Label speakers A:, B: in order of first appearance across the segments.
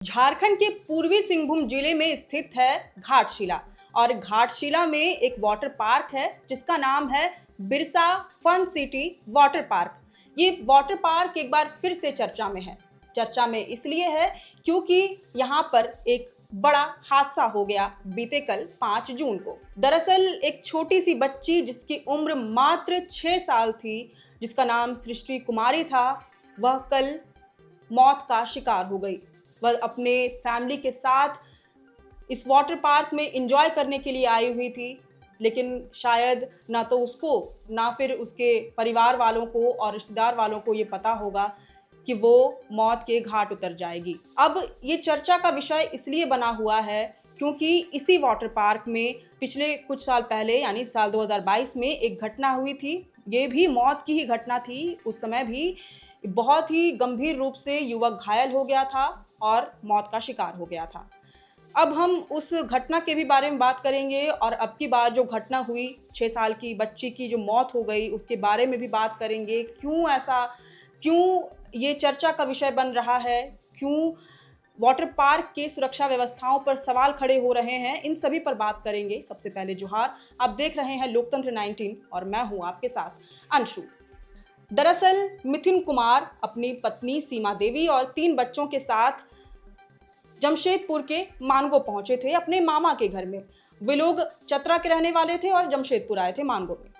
A: झारखंड के पूर्वी सिंहभूम जिले में स्थित है घाटशिला। और घाटशिला में एक वाटर पार्क है जिसका नाम है Birsa fun city water park. ये वाटर पार्क एक बार फिर से चर्चा में है। चर्चा में इसलिए है क्योंकि यहाँ पर एक बड़ा हादसा हो गया बीते कल 5 जून को। दरअसल एक छोटी सी बच्ची जिसकी उम्र मात्र 6 साल थी, जिसका नाम सृष्टि कुमारी था, वह कल मौत का शिकार हो गई। वह अपने फैमिली के साथ इस वाटर पार्क में एंजॉय करने के लिए आई हुई थी, लेकिन शायद ना तो उसको ना फिर उसके परिवार वालों को और रिश्तेदार वालों को ये पता होगा कि वो मौत के घाट उतर जाएगी। अब ये चर्चा का विषय इसलिए बना हुआ है क्योंकि इसी वाटर पार्क में पिछले कुछ साल पहले यानी साल 2022 में एक घटना हुई थी। ये भी मौत की ही घटना थी। उस समय भी बहुत ही गंभीर रूप से युवक घायल हो गया था और मौत का शिकार हो गया था। अब हम उस घटना के भी बारे में बात करेंगे और अब की बार जो घटना हुई 6 साल की बच्ची की जो मौत हो गई उसके बारे में भी बात करेंगे। क्यों ये चर्चा का विषय बन रहा है, क्यों वाटर पार्क के सुरक्षा व्यवस्थाओं पर सवाल खड़े हो रहे हैं, इन सभी पर बात करेंगे। सबसे पहले जोहार, आप देख रहे हैं लोकतंत्र 19 और मैं हूं आपके साथ अंशु। दरअसल मिथुन कुमार अपनी पत्नी सीमा देवी और 3 बच्चों के साथ जमशेदपुर के मानगो पहुंचे थे अपने मामा के घर में। वे लोग चतरा के रहने वाले थे और जमशेदपुर आए थे मानगो में।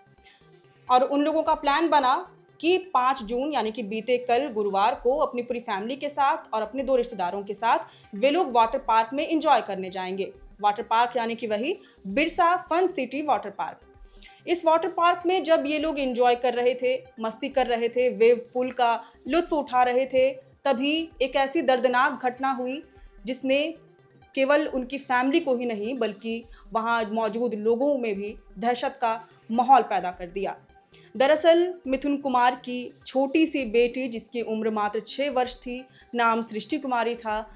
A: और उन लोगों का प्लान बना कि 5 जून यानी कि बीते कल गुरुवार को अपनी पूरी फैमिली के साथ और अपने 2 रिश्तेदारों के साथ वे लोग वाटर पार्क में एंजॉय करने जाएंगे। वाटर पार्क यानी कि वही Birsa fun city water park. इस वाटर पार्क में जब ये लोग एंजॉय कर रहे थे, मस्ती कर रहे थे, वेव पूल का लुत्फ उठा रहे थे, तभी एक ऐसी दर्दनाक घटना हुई जिसने केवल उनकी फैमिली को ही नहीं बल्कि वहाँ मौजूद लोगों में भी दहशत का माहौल पैदा कर दिया। दरअसल मिथुन कुमार की छोटी सी बेटी जिसकी उम्र मात्र 6 वर्ष थी, नाम सृष्टि कुमारी था,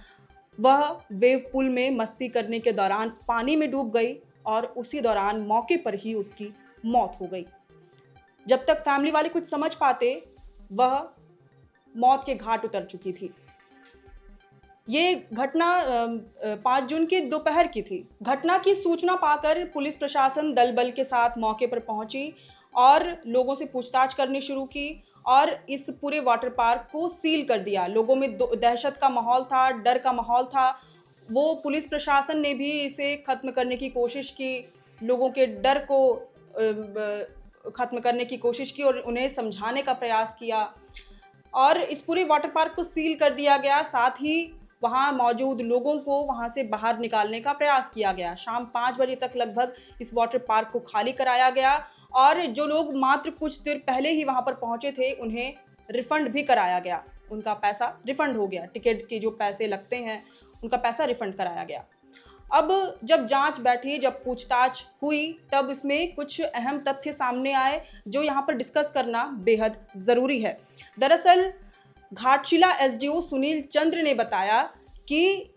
A: वह वेव पूल में मस्ती करने के दौरान पानी में डूब गई और उसी दौरान मौके पर ही उसकी मौत हो गई। जब तक फैमिली वाले कुछ समझ पाते, वह मौत के घाट उतर चुकी थी। ये घटना 5 जून की दोपहर की थी। घटना की सूचना पाकर पुलिस प्रशासन दल बल के साथ मौके पर पहुंची और लोगों से पूछताछ करनी शुरू की और इस पूरे वाटर पार्क को सील कर दिया। लोगों में दहशत का माहौल था, डर का माहौल था। वो पुलिस प्रशासन ने भी इसे खत्म करने की कोशिश की, लोगों के डर को खत्म करने की कोशिश की और उन्हें समझाने का प्रयास किया और इस पूरे वाटर पार्क को सील कर दिया गया। साथ ही वहाँ मौजूद लोगों को वहाँ से बाहर निकालने का प्रयास किया गया। शाम 5 बजे तक लगभग इस वाटर पार्क को खाली कराया गया और जो लोग मात्र कुछ देर पहले ही वहाँ पर पहुँचे थे उन्हें रिफंड भी कराया गया। उनका पैसा रिफंड हो गया, टिकट के जो पैसे लगते हैं उनका पैसा रिफंड कराया गया। अब जब जांच बैठी, जब पूछताछ हुई, तब इसमें कुछ अहम तथ्य सामने आए जो यहाँ पर डिस्कस करना बेहद ज़रूरी है। दरअसल घाटशिला एसडीओ सुनील चंद्र ने बताया कि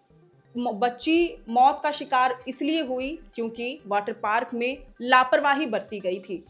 A: बच्ची मौत का शिकार इसलिए हुई क्योंकि वाटर पार्क में लापरवाही बरती गई थी।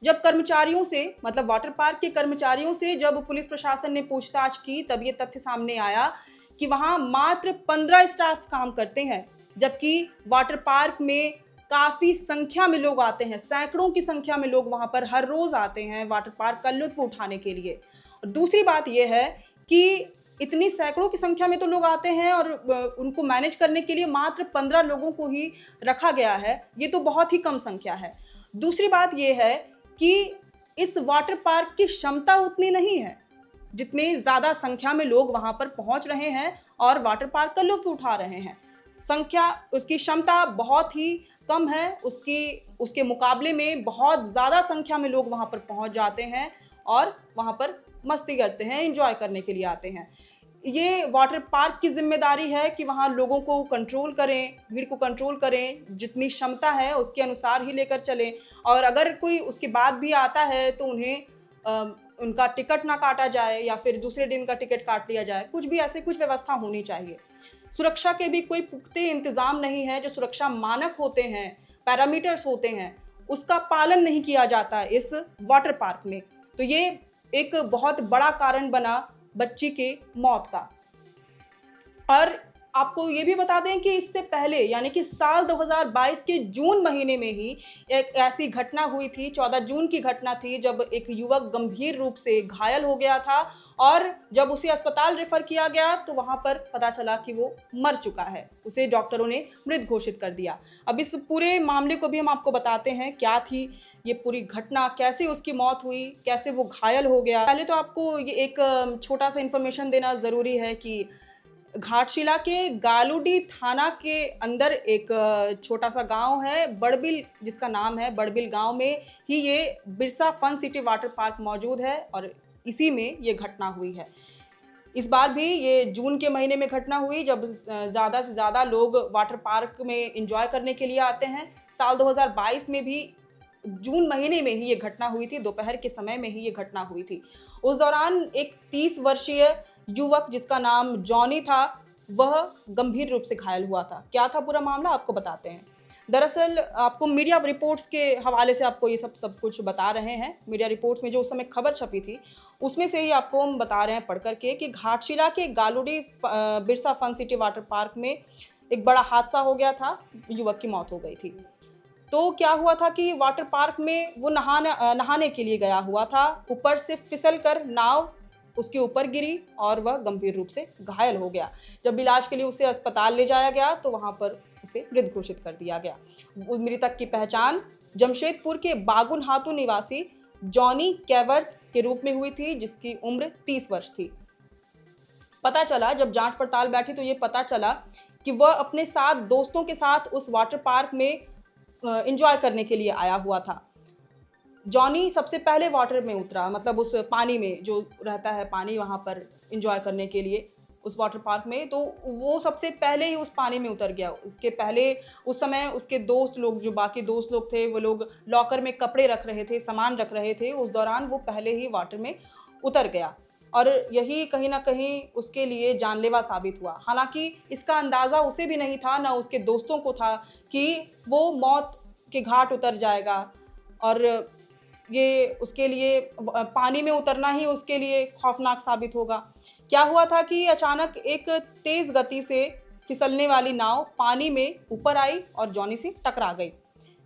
A: जब कर्मचारियों से मतलब वाटर पार्क के कर्मचारियों से जब पुलिस प्रशासन ने पूछताछ की, तब ये तथ्य सामने आया कि वहाँ मात्र 15 स्टाफ काम करते हैं, जबकि वाटर पार्क में काफ़ी संख्या में लोग आते हैं। सैकड़ों की संख्या में लोग वहाँ पर हर रोज़ आते हैं वाटर पार्क का लुत्फ उठाने के लिए। और दूसरी बात यह है कि इतनी सैकड़ों की संख्या में तो लोग आते हैं और उनको मैनेज करने के लिए मात्र 15 लोगों को ही रखा गया है। ये तो बहुत ही कम संख्या है। दूसरी बात यह है कि इस वाटर पार्क की क्षमता उतनी नहीं है जितनी ज़्यादा संख्या में लोग वहाँ पर पहुँच रहे हैं और वाटर पार्क का लुत्फ उठा रहे हैं। उसकी क्षमता बहुत ही कम है। उसके मुकाबले में बहुत ज़्यादा संख्या में लोग वहाँ पर पहुँच जाते हैं और वहाँ पर मस्ती करते हैं, एंजॉय करने के लिए आते हैं। ये वाटर पार्क की जिम्मेदारी है कि वहाँ लोगों को कंट्रोल करें, भीड़ को कंट्रोल करें, जितनी क्षमता है उसके अनुसार ही लेकर चलें। और अगर कोई उसके बाद भी आता है तो उन्हें उनका टिकट ना काटा जाए या फिर दूसरे दिन का टिकट काट लिया जाए। कुछ व्यवस्था होनी चाहिए। सुरक्षा के भी कोई पुख्ते इंतज़ाम नहीं है। जो सुरक्षा मानक होते हैं, पैरामीटर्स होते हैं, उसका पालन नहीं किया जाता इस वाटर पार्क में। तो ये एक बहुत बड़ा कारण बना बच्ची के मौत का। और आपको ये भी बता दें कि इससे पहले यानी कि साल 2022 के जून महीने में ही एक ऐसी घटना हुई थी, 14 जून की घटना थी, जब एक युवक गंभीर रूप से घायल हो गया था और जब उसे अस्पताल रेफर किया गया तो वहां पर पता चला कि वो मर चुका है। उसे डॉक्टरों ने मृत घोषित कर दिया। अब इस पूरे मामले को भी हम आपको बताते हैं, क्या थी ये पूरी घटना, कैसे उसकी मौत हुई, कैसे वो घायल हो गया। पहले तो आपको ये एक छोटा सा इन्फॉर्मेशन देना ज़रूरी है कि घाटशिला के गालूडी थाना के अंदर एक छोटा सा गांव है बड़बिल, जिसका नाम है बड़बिल। गांव में ही ये Birsa fun city water park मौजूद है और इसी में ये घटना हुई है। इस बार भी ये जून के महीने में घटना हुई, जब ज़्यादा से ज़्यादा लोग वाटर पार्क में एंजॉय करने के लिए आते हैं। साल 2022 में भी जून महीने में ही ये घटना हुई थी, दोपहर के समय में ही ये घटना हुई थी। उस दौरान एक 30 वर्षीय युवक जिसका नाम जॉनी था, वह गंभीर रूप से घायल हुआ था। क्या था पूरा मामला, आपको बताते हैं। दरअसल आपको मीडिया रिपोर्ट्स के हवाले से आपको ये सब कुछ बता रहे हैं। मीडिया रिपोर्ट्स में जो उस समय खबर छपी थी उसमें से ही आपको हम बता रहे हैं पढ़ करके कि घाटशिला के Galudih Birsa fun city water park में एक बड़ा हादसा हो गया था, युवक की मौत हो गई थी। तो क्या हुआ था कि वाटर पार्क में वो नहाने के लिए गया हुआ था, ऊपर से फिसल कर नाव उसके ऊपर गिरी और वह गंभीर रूप से घायल हो गया। जब इलाज के लिए उसे अस्पताल ले जाया गया तो वहां पर उसे मृत घोषित कर दिया गया। मृतक की पहचान जमशेदपुर के बागुन हातू निवासी जॉनी कैवर्थ के रूप में हुई थी, जिसकी उम्र 30 वर्ष थी। पता चला, जब जांच पड़ताल बैठी तो ये पता चला कि वह अपने साथ दोस्तों के साथ उस वाटर पार्क में एंजॉय करने के लिए आया हुआ था। जॉनी सबसे पहले वाटर में उतरा, मतलब उस पानी में जो रहता है पानी, वहाँ पर एंजॉय करने के लिए उस वाटर पार्क में, तो वो सबसे पहले ही उस पानी में उतर गया। उसके पहले उस समय उसके दोस्त लोग, जो बाकी दोस्त लोग थे, वो लोग लॉकर में कपड़े रख रहे थे, सामान रख रहे थे। उस दौरान वो पहले ही वाटर में उतर गया और यही कहीं ना कहीं उसके लिए जानलेवा साबित हुआ। हालांकि इसका अंदाज़ा उसे भी नहीं था, ना उसके दोस्तों को था कि वो मौत के घाट उतर जाएगा और ये उसके लिए पानी में उतरना ही उसके लिए खौफनाक साबित होगा। क्या हुआ था कि अचानक एक तेज़ गति से फिसलने वाली नाव पानी में ऊपर आई और जॉनी से टकरा गई।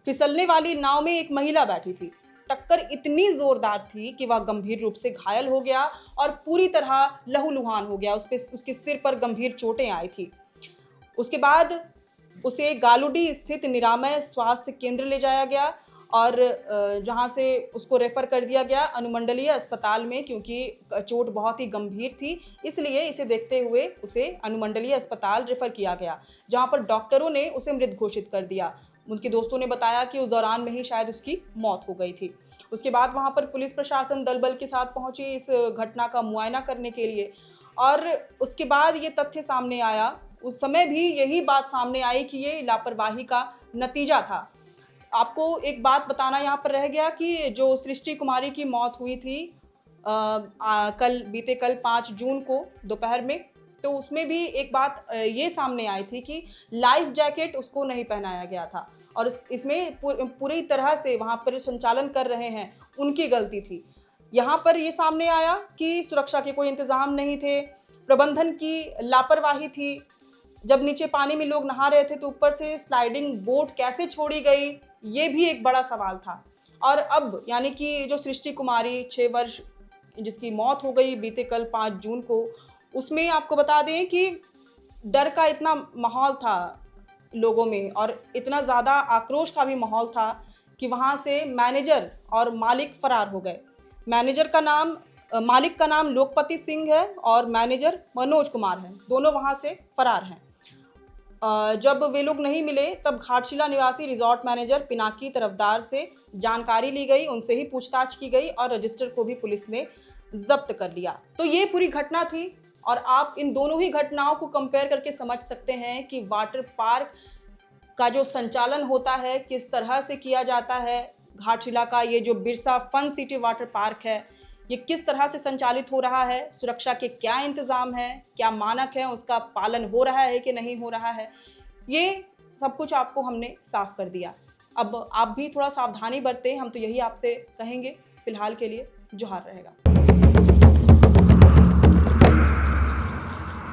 A: फिसलने वाली नाव में एक महिला बैठी थी। टक्कर इतनी जोरदार थी कि वह गंभीर रूप से घायल हो गया और पूरी तरह लहूलुहान हो गया। उसके सिर पर गंभीर चोटें आई थी। उसके बाद उसे गालूडी स्थित निरामय स्वास्थ्य केंद्र ले जाया गया और जहां से उसको रेफ़र कर दिया गया अनुमंडलीय अस्पताल में, क्योंकि चोट बहुत ही गंभीर थी, इसलिए इसे देखते हुए उसे अनुमंडलीय अस्पताल रेफ़र किया गया, जहां पर डॉक्टरों ने उसे मृत घोषित कर दिया। उनके दोस्तों ने बताया कि उस दौरान में ही शायद उसकी मौत हो गई थी। उसके बाद वहां पर पुलिस प्रशासन दल बल के साथ पहुंची इस घटना का मुआयना करने के लिए और उसके बाद ये तथ्य सामने आया, उस समय भी यही बात सामने आई कि ये लापरवाही का नतीजा था। आपको एक बात बताना यहाँ पर रह गया कि जो सृष्टि कुमारी की मौत हुई थी बीते कल 5 जून को दोपहर में, तो उसमें भी एक बात ये सामने आई थी कि लाइफ जैकेट उसको नहीं पहनाया गया था और इसमें पूरी तरह से वहाँ पर संचालन कर रहे हैं उनकी गलती थी। यहाँ पर ये सामने आया कि सुरक्षा के कोई इंतज़ाम नहीं थे, प्रबंधन की लापरवाही थी। जब नीचे पानी में लोग नहा रहे थे तो ऊपर से स्लाइडिंग बोट कैसे छोड़ी गई, ये भी एक बड़ा सवाल था। और अब यानी कि जो सृष्टि कुमारी 6 वर्ष जिसकी मौत हो गई बीते कल 5 जून को, उसमें आपको बता दें कि डर का इतना माहौल था लोगों में और इतना ज़्यादा आक्रोश का भी माहौल था कि वहाँ से मैनेजर और मालिक फरार हो गए। मालिक का नाम लोकपति सिंह है और मैनेजर मनोज कुमार है, दोनों वहाँ से फरार हैं। जब वे लोग नहीं मिले तब घाटशिला निवासी रिजॉर्ट मैनेजर पिनाकी तरफदार से जानकारी ली गई, उनसे ही पूछताछ की गई और रजिस्टर को भी पुलिस ने जब्त कर लिया। तो ये पूरी घटना थी और आप इन दोनों ही घटनाओं को कंपेयर करके समझ सकते हैं कि वाटर पार्क का जो संचालन होता है किस तरह से किया जाता है। घाटशिला का ये जो Birsa fun city water park है, ये किस तरह से संचालित हो रहा है, सुरक्षा के क्या इंतज़ाम है, क्या मानक है, उसका पालन हो रहा है कि नहीं हो रहा है, ये सब कुछ आपको हमने साफ कर दिया। अब आप भी थोड़ा सावधानी बरतें, हम तो यही आपसे कहेंगे। फ़िलहाल के लिए जोहार रहेगा।